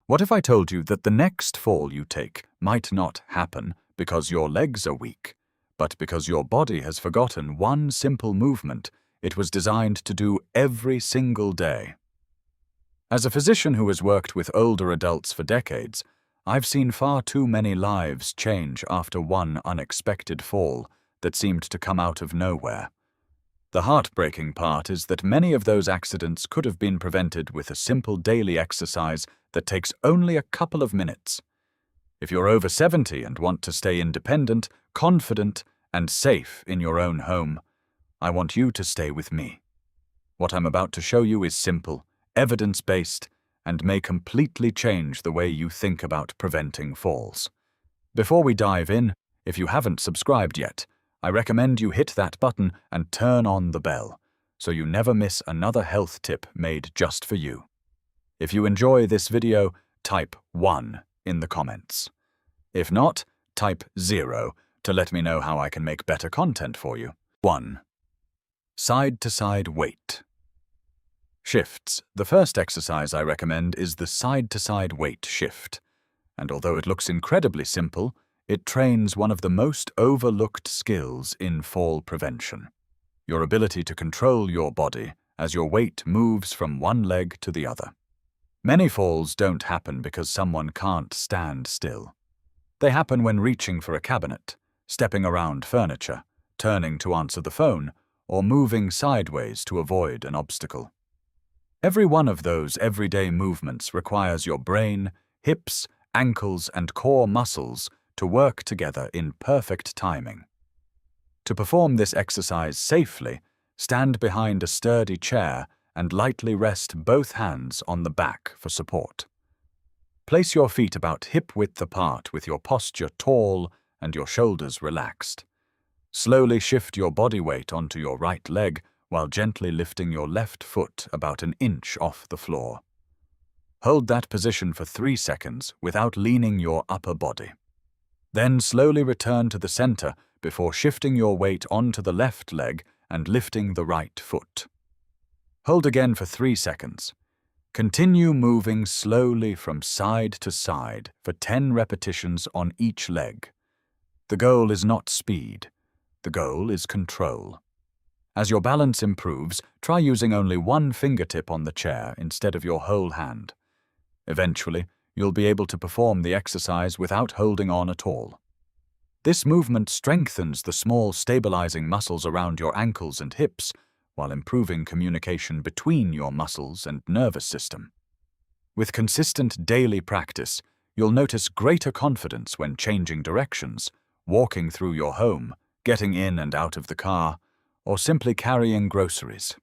What if I told you that the next fall you take might not happen because your legs are weak, but because your body has forgotten one simple movement it was designed to do every single day? As a physician who has worked with older adults for decades, I've seen far too many lives change after one unexpected fall that seemed to come out of nowhere. The heartbreaking part is that many of those accidents could have been prevented with a simple daily exercise that takes only a couple of minutes. If you're over 70 and want to stay independent, confident, and safe in your own home, I want you to stay with me. What I'm about to show you is simple, evidence-based, and may completely change the way you think about preventing falls. Before we dive in, if you haven't subscribed yet, I recommend you hit that button and turn on the bell, so you never miss another health tip made just for you. If you enjoy this video, type 1 in the comments. If not, type 0 to let me know how I can make better content for you. 1. Side-to-side weight. Shifts. The first exercise I recommend is the side-to-side weight shift, and although it looks incredibly simple, it trains one of the most overlooked skills in fall prevention: your ability to control your body as your weight moves from one leg to the other. Many falls don't happen because someone can't stand still. They happen when reaching for a cabinet, stepping around furniture, turning to answer the phone, or moving sideways to avoid an obstacle. Every one of those everyday movements requires your brain, hips, ankles, and core muscles to work together in perfect timing. To perform this exercise safely, stand behind a sturdy chair and lightly rest both hands on the back for support. Place your feet about hip-width apart with your posture tall and your shoulders relaxed. Slowly shift your body weight onto your right leg while gently lifting your left foot about an inch off the floor. Hold that position for 3 seconds without leaning your upper body. Then slowly return to the center before shifting your weight onto the left leg and lifting the right foot. Hold again for 3 seconds. Continue moving slowly from side to side for 10 repetitions on each leg. The goal is not speed. The goal is control. As your balance improves, try using only one fingertip on the chair instead of your whole hand. Eventually, you'll be able to perform the exercise without holding on at all. This movement strengthens the small stabilizing muscles around your ankles and hips while improving communication between your muscles and nervous system. With consistent daily practice, you'll notice greater confidence when changing directions, walking through your home, getting in and out of the car, or simply carrying groceries.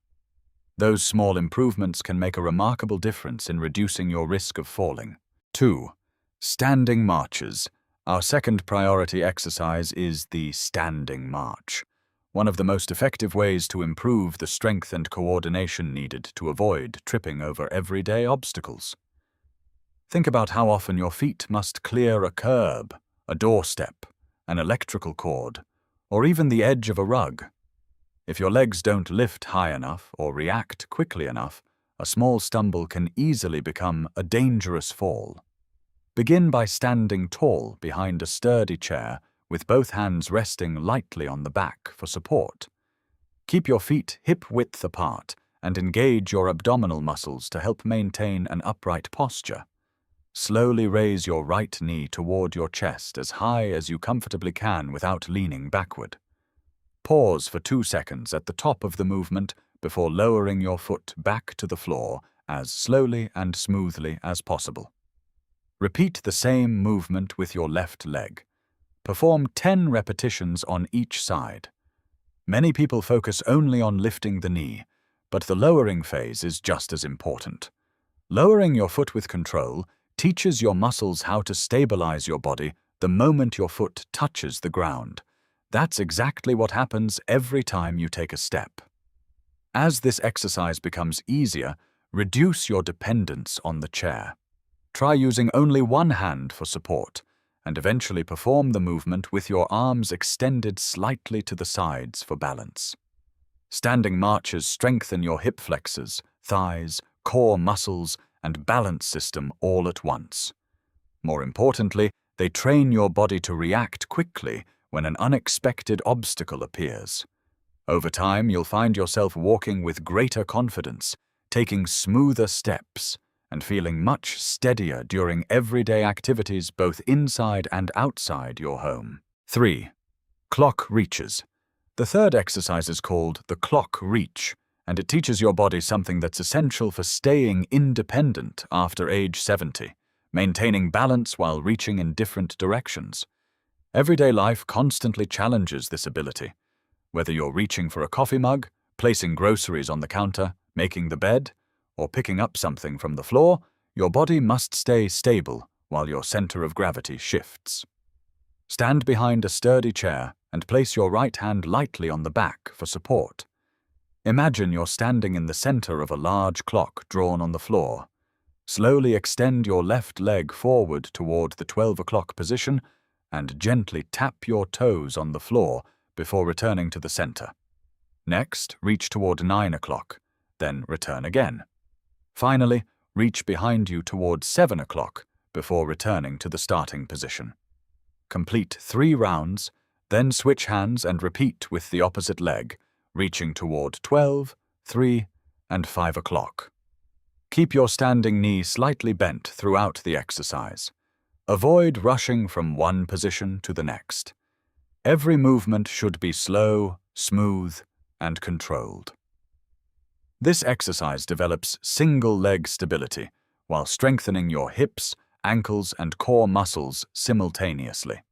Those small improvements can make a remarkable difference in reducing your risk of falling. 2. Standing marches. Our second priority exercise is the standing march, one of the most effective ways to improve the strength and coordination needed to avoid tripping over everyday obstacles. Think about how often your feet must clear a curb, a doorstep, an electrical cord, or even the edge of a rug. If your legs don't lift high enough or react quickly enough, a small stumble can easily become a dangerous fall. Begin by standing tall behind a sturdy chair with both hands resting lightly on the back for support. Keep your feet hip-width apart and engage your abdominal muscles to help maintain an upright posture. Slowly raise your right knee toward your chest as high as you comfortably can without leaning backward. Pause for 2 seconds at the top of the movement before lowering your foot back to the floor as slowly and smoothly as possible. Repeat the same movement with your left leg. Perform 10 repetitions on each side. Many people focus only on lifting the knee, but the lowering phase is just as important. Lowering your foot with control teaches your muscles how to stabilize your body the moment your foot touches the ground. That's exactly what happens every time you take a step. As this exercise becomes easier, reduce your dependence on the chair. Try using only one hand for support, and eventually perform the movement with your arms extended slightly to the sides for balance. Standing marches strengthen your hip flexors, thighs, core muscles, and balance system all at once. More importantly, they train your body to react quickly when an unexpected obstacle appears. Over time, you'll find yourself walking with greater confidence, taking smoother steps, and feeling much steadier during everyday activities both inside and outside your home. 3. Clock reaches. The third exercise is called the clock reach, and it teaches your body something that's essential for staying independent after age 70, maintaining balance while reaching in different directions. Everyday life constantly challenges this ability. Whether you're reaching for a coffee mug, placing groceries on the counter, making the bed, or picking up something from the floor, your body must stay stable while your center of gravity shifts. Stand behind a sturdy chair and place your right hand lightly on the back for support. Imagine you're standing in the center of a large clock drawn on the floor. Slowly extend your left leg forward toward the 12 o'clock position and gently tap your toes on the floor before returning to the center. Next, reach toward 9 o'clock, then return again. Finally, reach behind you toward 7 o'clock before returning to the starting position. Complete 3 rounds, then switch hands and repeat with the opposite leg, reaching toward 12, 3, and 5 o'clock. Keep your standing knee slightly bent throughout the exercise. Avoid rushing from one position to the next. Every movement should be slow, smooth, and controlled. This exercise develops single-leg stability while strengthening your hips, ankles, and core muscles simultaneously.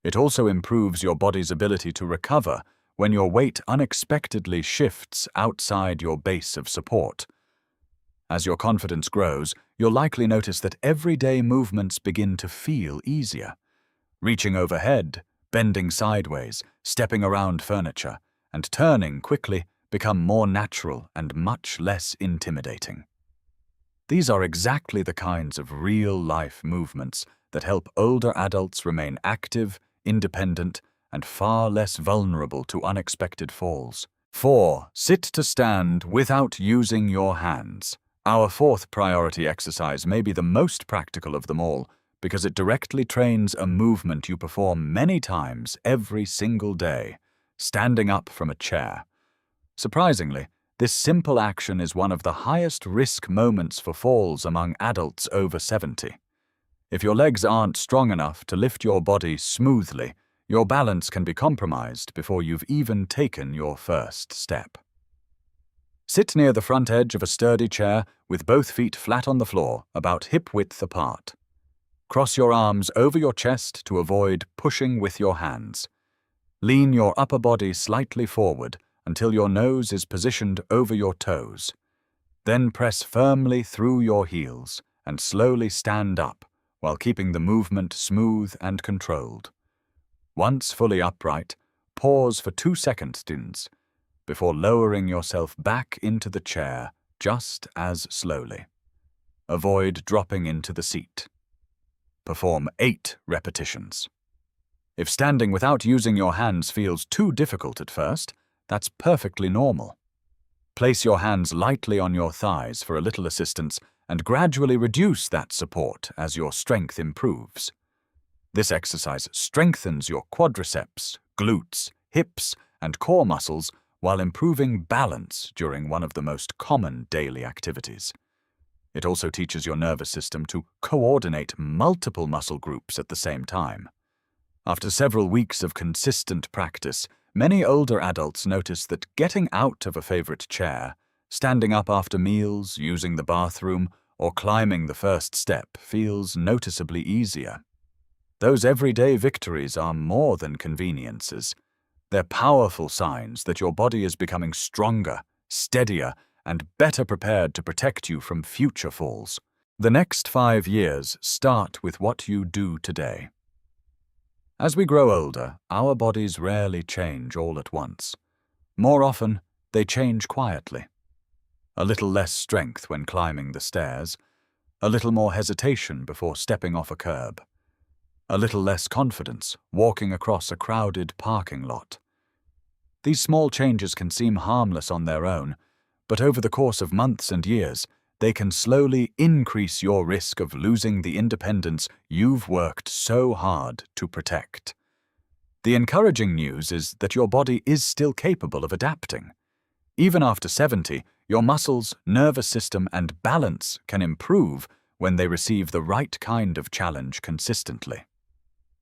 It also improves your body's ability to recover when your weight unexpectedly shifts outside your base of support. As your confidence grows, you'll likely notice that everyday movements begin to feel easier. Reaching overhead, bending sideways, stepping around furniture, and turning quickly become more natural and much less intimidating. These are exactly the kinds of real-life movements that help older adults remain active, independent, and far less vulnerable to unexpected falls. 4. Sit to stand without using your hands. Our fourth priority exercise may be the most practical of them all because it directly trains a movement you perform many times every single day, standing up from a chair. Surprisingly, this simple action is one of the highest risk moments for falls among adults over 70. If your legs aren't strong enough to lift your body smoothly, your balance can be compromised before you've even taken your first step. Sit near the front edge of a sturdy chair with both feet flat on the floor, about hip-width apart. Cross your arms over your chest to avoid pushing with your hands. Lean your upper body slightly forward until your nose is positioned over your toes. Then press firmly through your heels and slowly stand up while keeping the movement smooth and controlled. Once fully upright, pause for 2 seconds before lowering yourself back into the chair just as slowly. Avoid dropping into the seat. Perform 8 repetitions. If standing without using your hands feels too difficult at first, that's perfectly normal. Place your hands lightly on your thighs for a little assistance and gradually reduce that support as your strength improves. This exercise strengthens your quadriceps, glutes, hips, and core muscles while improving balance during one of the most common daily activities. It also teaches your nervous system to coordinate multiple muscle groups at the same time. After several weeks of consistent practice, many older adults notice that getting out of a favorite chair, standing up after meals, using the bathroom, or climbing the first step feels noticeably easier. Those everyday victories are more than conveniences. They're powerful signs that your body is becoming stronger, steadier, and better prepared to protect you from future falls. The next 5 years start with what you do today. As we grow older, our bodies rarely change all at once. More often, they change quietly. A little less strength when climbing the stairs, a little more hesitation before stepping off a curb, a little less confidence walking across a crowded parking lot. These small changes can seem harmless on their own, but over the course of months and years, they can slowly increase your risk of losing the independence you've worked so hard to protect. The encouraging news is that your body is still capable of adapting. Even after 70, your muscles, nervous system, and balance can improve when they receive the right kind of challenge consistently.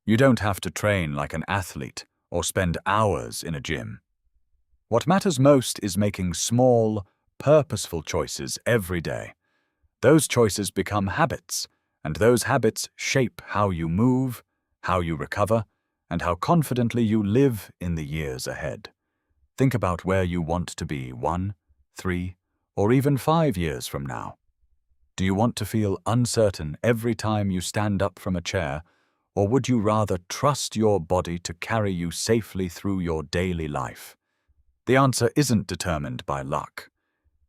You don't have to train like an athlete or spend hours in a gym. What matters most is making small, purposeful choices every day. Those choices become habits, and those habits shape how you move, how you recover, and how confidently you live in the years ahead. Think about where you want to be 1, 3, or even 5 years from now. Do you want to feel uncertain every time you stand up from a chair, or would you rather trust your body to carry you safely through your daily life? The answer isn't determined by luck.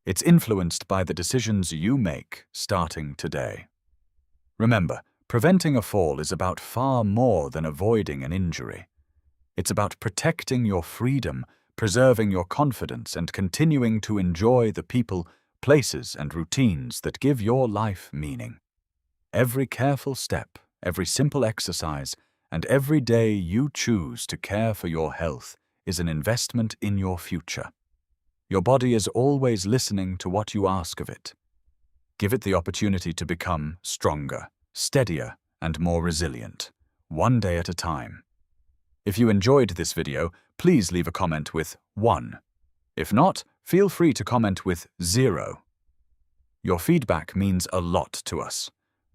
It's influenced by the decisions you make starting today. Remember, preventing a fall is about far more than avoiding an injury. It's about protecting your freedom, preserving your confidence, and continuing to enjoy the people, places, and routines that give your life meaning. Every careful step, every simple exercise, and every day you choose to care for your health is an investment in your future. Your body is always listening to what you ask of it. Give it the opportunity to become stronger, steadier, and more resilient, one day at a time. If you enjoyed this video, please leave a comment with 1. If not, feel free to comment with 0. Your feedback means a lot to us.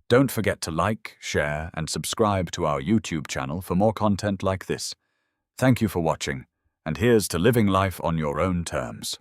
Don't forget to like, share, and subscribe to our YouTube channel for more content like this. Thank you for watching, and here's to living life on your own terms.